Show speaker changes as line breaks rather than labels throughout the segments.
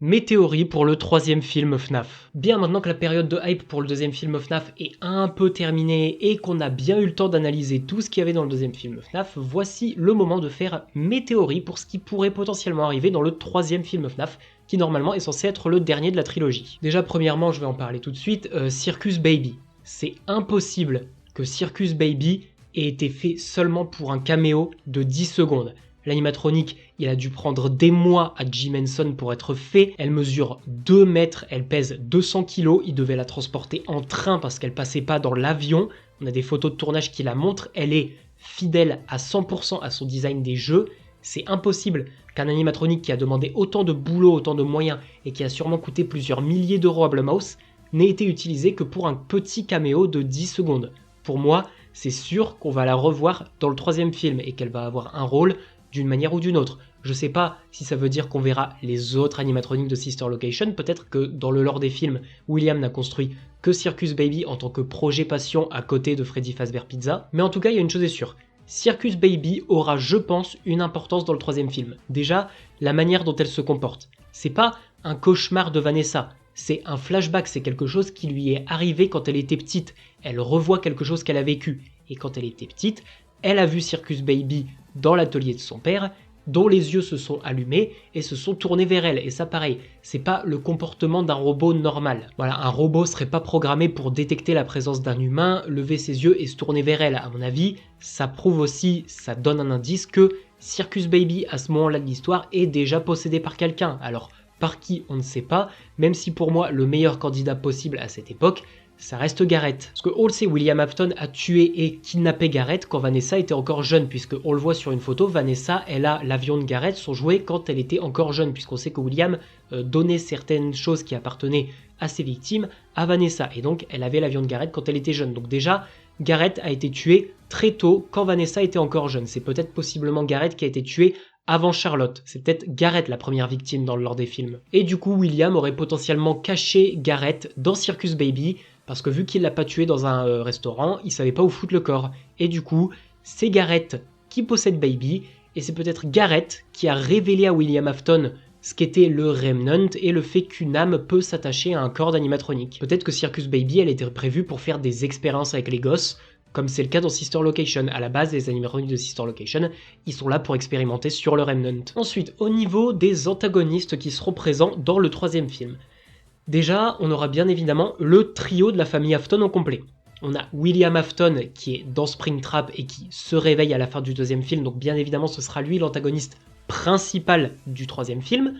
Mes théories pour le troisième film FNAF. Bien, maintenant que la période de hype pour le deuxième film FNAF est un peu terminée et qu'on a bien eu le temps d'analyser tout ce qu'il y avait dans le deuxième film FNAF, voici le moment de faire mes théories pour ce qui pourrait potentiellement arriver dans le troisième film FNAF, qui normalement est censé être le dernier de la trilogie. Déjà, premièrement, je vais en parler tout de suite, Circus Baby. C'est impossible que Circus Baby ait été fait seulement pour un caméo de 10 secondes. L'animatronique, il a dû prendre des mois à Jim Henson pour être fait. Elle mesure 2 mètres, elle pèse 200 kg. Il devait la transporter en train parce qu'elle passait pas dans l'avion. On a des photos de tournage qui la montrent. Elle est fidèle à 100% à son design des jeux. C'est impossible qu'un animatronique qui a demandé autant de boulot, autant de moyens et qui a sûrement coûté plusieurs milliers d'euros à Blumhouse n'ait été utilisé que pour un petit caméo de 10 secondes. Pour moi, c'est sûr qu'on va la revoir dans le troisième film et qu'elle va avoir un rôle d'une manière ou d'une autre. Je sais pas si ça veut dire qu'on verra les autres animatroniques de Sister Location, peut-être que dans le lore des films, William n'a construit que Circus Baby en tant que projet passion à côté de Freddy Fazbear Pizza, mais en tout cas il y a une chose est sûre, Circus Baby aura je pense une importance dans le troisième film. Déjà, la manière dont elle se comporte. C'est pas un cauchemar de Vanessa, c'est un flashback, c'est quelque chose qui lui est arrivé quand elle était petite. Elle revoit quelque chose qu'elle a vécu, et quand elle était petite, elle a vu Circus Baby dans l'atelier de son père, dont les yeux se sont allumés et se sont tournés vers elle. Et ça pareil, c'est pas le comportement d'un robot normal. Voilà, un robot serait pas programmé pour détecter la présence d'un humain, lever ses yeux et se tourner vers elle. À mon avis, ça prouve aussi, ça donne un indice que Circus Baby, à ce moment-là de l'histoire, est déjà possédé par quelqu'un. Alors, par qui, on ne sait pas, même si pour moi, le meilleur candidat possible à cette époque, ça reste Garrett. Parce que on le sait, William Afton a tué et kidnappé Garrett quand Vanessa était encore jeune, puisque on le voit sur une photo, Vanessa, elle a l'avion de Garrett, son jouet, quand elle était encore jeune, puisqu'on sait que William donnait certaines choses qui appartenaient à ses victimes à Vanessa, et donc elle avait l'avion de Garrett quand elle était jeune. Donc déjà, Garrett a été tué très tôt, quand Vanessa était encore jeune. C'est peut-être possiblement Garrett qui a été tué avant Charlotte. C'est peut-être Garrett la première victime dans le lore des films. Et du coup, William aurait potentiellement caché Garrett dans Circus Baby, parce que vu qu'il l'a pas tué dans un restaurant, il savait pas où foutre le corps. Et du coup, c'est Garrett qui possède Baby, et c'est peut-être Garrett qui a révélé à William Afton ce qu'était le Remnant et le fait qu'une âme peut s'attacher à un corps d'animatronique. Peut-être que Circus Baby, elle était prévue pour faire des expériences avec les gosses, comme c'est le cas dans Sister Location. À la base, les animatroniques de Sister Location, ils sont là pour expérimenter sur le Remnant. Ensuite, au niveau des antagonistes qui seront présents dans le troisième film. Déjà, on aura bien évidemment le trio de la famille Afton au complet. On a William Afton qui est dans Springtrap et qui se réveille à la fin du deuxième film, donc bien évidemment ce sera lui l'antagoniste principal du troisième film.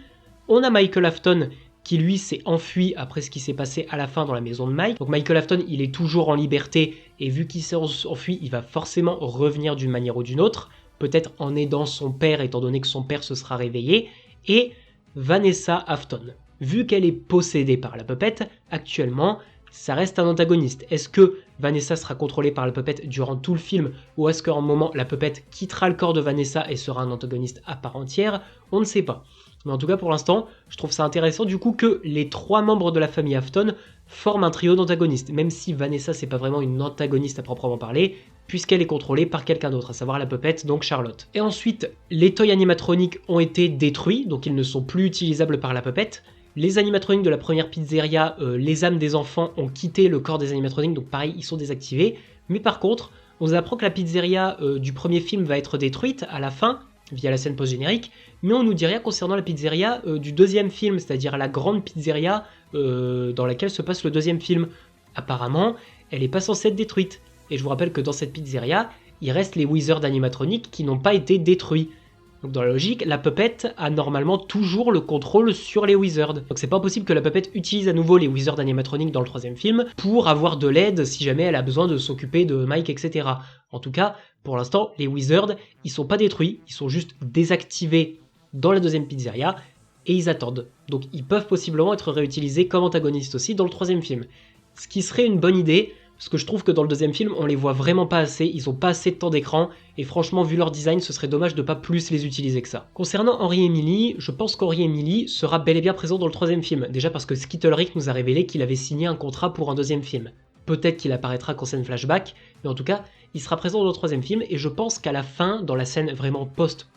On a Michael Afton qui lui s'est enfui après ce qui s'est passé à la fin dans la maison de Mike. Donc Michael Afton, il est toujours en liberté et vu qu'il s'est enfui, il va forcément revenir d'une manière ou d'une autre, peut-être en aidant son père étant donné que son père se sera réveillé, et Vanessa Afton. Vu qu'elle est possédée par la puppet, actuellement, ça reste un antagoniste. Est-ce que Vanessa sera contrôlée par la puppet durant tout le film, ou est-ce qu'à un moment, la puppet quittera le corps de Vanessa et sera un antagoniste à part entière? On ne sait pas. Mais en tout cas, pour l'instant, je trouve ça intéressant du coup que les 3 membres de la famille Afton forment un trio d'antagonistes, même si Vanessa, c'est pas vraiment une antagoniste à proprement parler, puisqu'elle est contrôlée par quelqu'un d'autre, à savoir la puppet, donc Charlotte. Et ensuite, les toys animatroniques ont été détruits, donc ils ne sont plus utilisables par la puppet. Les animatroniques de la première pizzeria, les âmes des enfants ont quitté le corps des animatroniques, donc pareil, ils sont désactivés. Mais par contre, on nous apprend que la pizzeria du premier film va être détruite à la fin, via la scène post-générique, mais on nous dit rien concernant la pizzeria du deuxième film, c'est-à-dire la grande pizzeria dans laquelle se passe le deuxième film. Apparemment, elle n'est pas censée être détruite. Et je vous rappelle que dans cette pizzeria, il reste les wizards animatroniques qui n'ont pas été détruits. Donc dans la logique, la puppet a normalement toujours le contrôle sur les wizards. Donc c'est pas possible que la puppet utilise à nouveau les wizards animatroniques dans le troisième film pour avoir de l'aide si jamais elle a besoin de s'occuper de Mike, etc. En tout cas, pour l'instant, les wizards, ils sont pas détruits, ils sont juste désactivés dans la deuxième pizzeria et ils attendent. Donc ils peuvent possiblement être réutilisés comme antagonistes aussi dans le troisième film. Ce qui serait une bonne idée, parce que je trouve que dans le deuxième film, on les voit vraiment pas assez, ils ont pas assez de temps d'écran, et franchement, vu leur design, ce serait dommage de pas plus les utiliser que ça. Concernant Henry Emily, je pense qu'Henry Emily sera bel et bien présent dans le troisième film, déjà parce que Skittlerick nous a révélé qu'il avait signé un contrat pour un deuxième film. Peut-être qu'il apparaîtra qu'en scène flashback, mais en tout cas, il sera présent dans le troisième film, et je pense qu'à la fin, dans la scène vraiment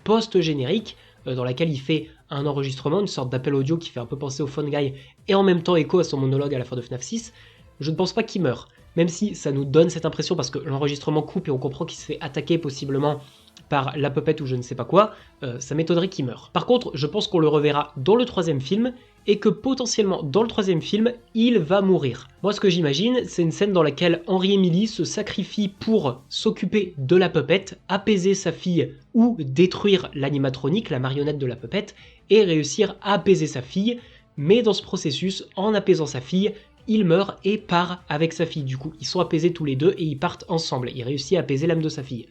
post-générique, dans laquelle il fait un enregistrement, une sorte d'appel audio qui fait un peu penser au Phone Guy et en même temps écho à son monologue à la fin de FNAF 6, je ne pense pas qu'il meurt. Même si ça nous donne cette impression parce que l'enregistrement coupe et on comprend qu'il se fait attaquer possiblement par la puppet ou je ne sais pas quoi, ça m'étonnerait qu'il meure. Par contre, je pense qu'on le reverra dans le troisième film et que potentiellement dans le troisième film, il va mourir. Moi ce que j'imagine, c'est une scène dans laquelle Henry Emily se sacrifie pour s'occuper de la puppet, apaiser sa fille ou détruire l'animatronique, la marionnette de la puppet, et réussir à apaiser sa fille, mais dans ce processus, en apaisant sa fille, il meurt et part avec sa fille. Du coup, ils sont apaisés tous les deux et ils partent ensemble. Il réussit à apaiser l'âme de sa fille.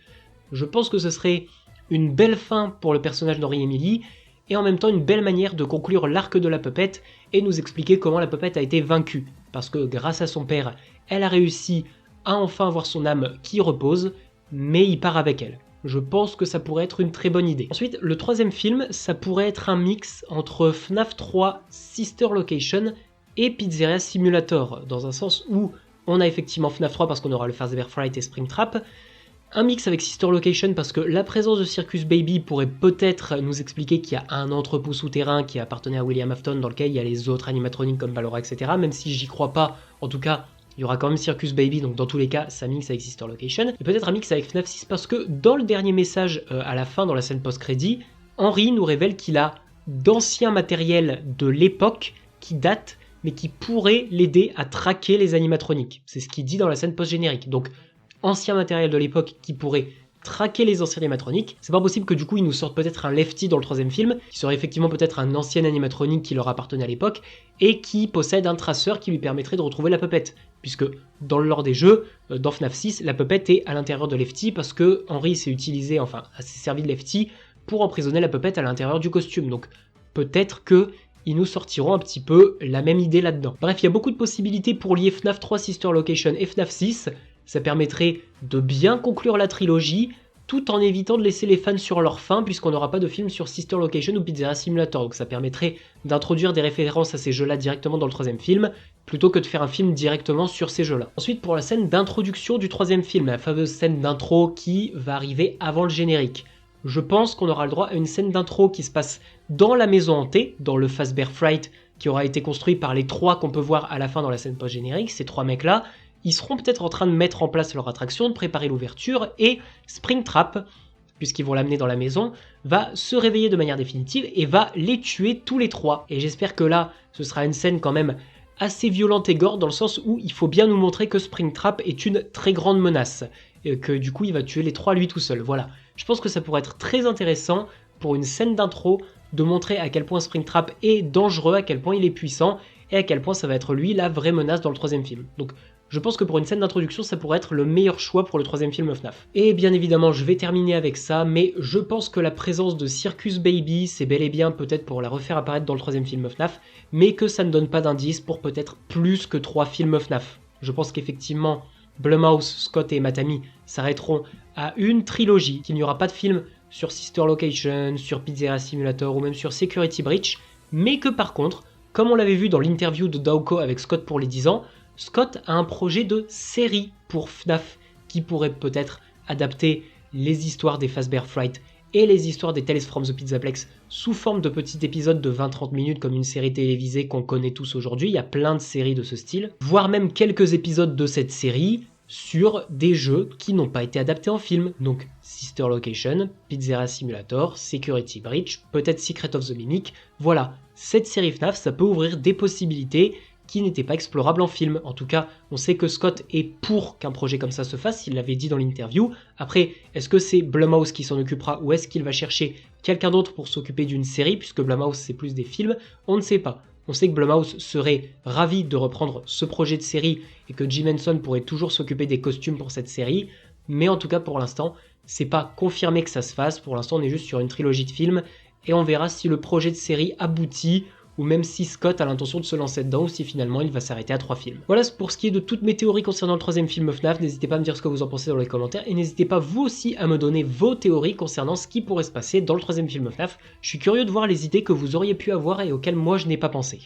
Je pense que ce serait une belle fin pour le personnage d'Henry Emily, et en même temps une belle manière de conclure l'arc de la puppet et nous expliquer comment la puppet a été vaincue. Parce que grâce à son père, elle a réussi à enfin avoir son âme qui repose, mais il part avec elle. Je pense que ça pourrait être une très bonne idée. Ensuite, le troisième film, ça pourrait être un mix entre FNAF 3, Sister Location et Pizzeria Simulator, dans un sens où on a effectivement FNAF 3 parce qu'on aura le Fazbear Fright et Springtrap, un mix avec Sister Location parce que la présence de Circus Baby pourrait peut-être nous expliquer qu'il y a un entrepôt souterrain qui appartenait à William Afton dans lequel il y a les autres animatroniques comme Ballora, etc. Même si j'y crois pas, en tout cas, il y aura quand même Circus Baby, donc dans tous les cas, ça mixe avec Sister Location. Et peut-être un mix avec FNAF 6 parce que dans le dernier message à la fin, dans la scène post-crédit, Henry nous révèle qu'il a d'anciens matériels de l'époque qui datent, mais qui pourraient l'aider à traquer les animatroniques. C'est ce qu'il dit dans la scène post-générique. Donc, ancien matériel de l'époque qui pourrait traquer les anciens animatroniques. C'est pas possible que du coup ils nous sortent peut-être un Lefty dans le troisième film, qui serait effectivement peut-être un ancien animatronique qui leur appartenait à l'époque, et qui possède un traceur qui lui permettrait de retrouver la puppet. Puisque dans le lore des jeux, dans FNAF 6, la puppet est à l'intérieur de Lefty parce que Henry s'est servi de Lefty pour emprisonner la puppet à l'intérieur du costume. Donc peut-être que ils nous sortiront un petit peu la même idée là-dedans. Bref, il y a beaucoup de possibilités pour lier FNAF 3 Sister Location et FNAF 6. Ça permettrait de bien conclure la trilogie, tout en évitant de laisser les fans sur leur faim, puisqu'on n'aura pas de film sur Sister Location ou Pizzeria Simulator. Donc ça permettrait d'introduire des références à ces jeux-là directement dans le troisième film, plutôt que de faire un film directement sur ces jeux-là. Ensuite, pour la scène d'introduction du troisième film, la fameuse scène d'intro qui va arriver avant le générique. Je pense qu'on aura le droit à une scène d'intro qui se passe dans la maison hantée, dans le Fazbear Fright, qui aura été construit par les trois qu'on peut voir à la fin dans la scène post-générique, ces trois mecs-là. Ils seront peut-être en train de mettre en place leur attraction, de préparer l'ouverture, et Springtrap, puisqu'ils vont l'amener dans la maison, va se réveiller de manière définitive et va les tuer tous les trois. Et j'espère que là, ce sera une scène quand même assez violente et gore, dans le sens où il faut bien nous montrer que Springtrap est une très grande menace, et que du coup il va tuer les trois lui tout seul. Voilà, je pense que ça pourrait être très intéressant pour une scène d'intro, de montrer à quel point Springtrap est dangereux, à quel point il est puissant, et à quel point ça va être lui la vraie menace dans le troisième film. Donc je pense que pour une scène d'introduction, ça pourrait être le meilleur choix pour le troisième film FNAF. Et bien évidemment, je vais terminer avec ça, mais je pense que la présence de Circus Baby, c'est bel et bien peut-être pour la refaire apparaître dans le troisième film FNAF, mais que ça ne donne pas d'indice pour peut-être plus que 3 films FNAF. Je pense qu'effectivement, Blumhouse, Scott et Matami s'arrêteront à une trilogie, qu'il n'y aura pas de film sur Sister Location, sur Pizzeria Simulator ou même sur Security Breach, mais que par contre, comme on l'avait vu dans l'interview de Daoko avec Scott pour les 10 ans, Scott a un projet de série pour FNAF qui pourrait peut-être adapter les histoires des Fazbear Fright et les histoires des Tales from the Pizzaplex sous forme de petits épisodes de 20-30 minutes comme une série télévisée qu'on connaît tous aujourd'hui. Il y a plein de séries de ce style, voire même quelques épisodes de cette série sur des jeux qui n'ont pas été adaptés en film. Donc Sister Location, Pizzeria Simulator, Security Breach, peut-être Secret of the Mimic. Voilà, cette série FNAF, ça peut ouvrir des possibilités qui n'était pas explorable en film. En tout cas, on sait que Scott est pour qu'un projet comme ça se fasse, il l'avait dit dans l'interview. Après, est-ce que c'est Blumhouse qui s'en occupera ou est-ce qu'il va chercher quelqu'un d'autre pour s'occuper d'une série, puisque Blumhouse c'est plus des films? On ne sait pas. On sait que Blumhouse serait ravi de reprendre ce projet de série et que Jim Henson pourrait toujours s'occuper des costumes pour cette série, mais en tout cas pour l'instant, c'est pas confirmé que ça se fasse. Pour l'instant, on est juste sur une trilogie de films et on verra si le projet de série aboutit ou même si Scott a l'intention de se lancer dedans, ou si finalement il va s'arrêter à 3 films. Voilà pour ce qui est de toutes mes théories concernant le troisième film FNAF, n'hésitez pas à me dire ce que vous en pensez dans les commentaires, et n'hésitez pas vous aussi à me donner vos théories concernant ce qui pourrait se passer dans le troisième film FNAF. Je suis curieux de voir les idées que vous auriez pu avoir et auxquelles moi je n'ai pas pensé.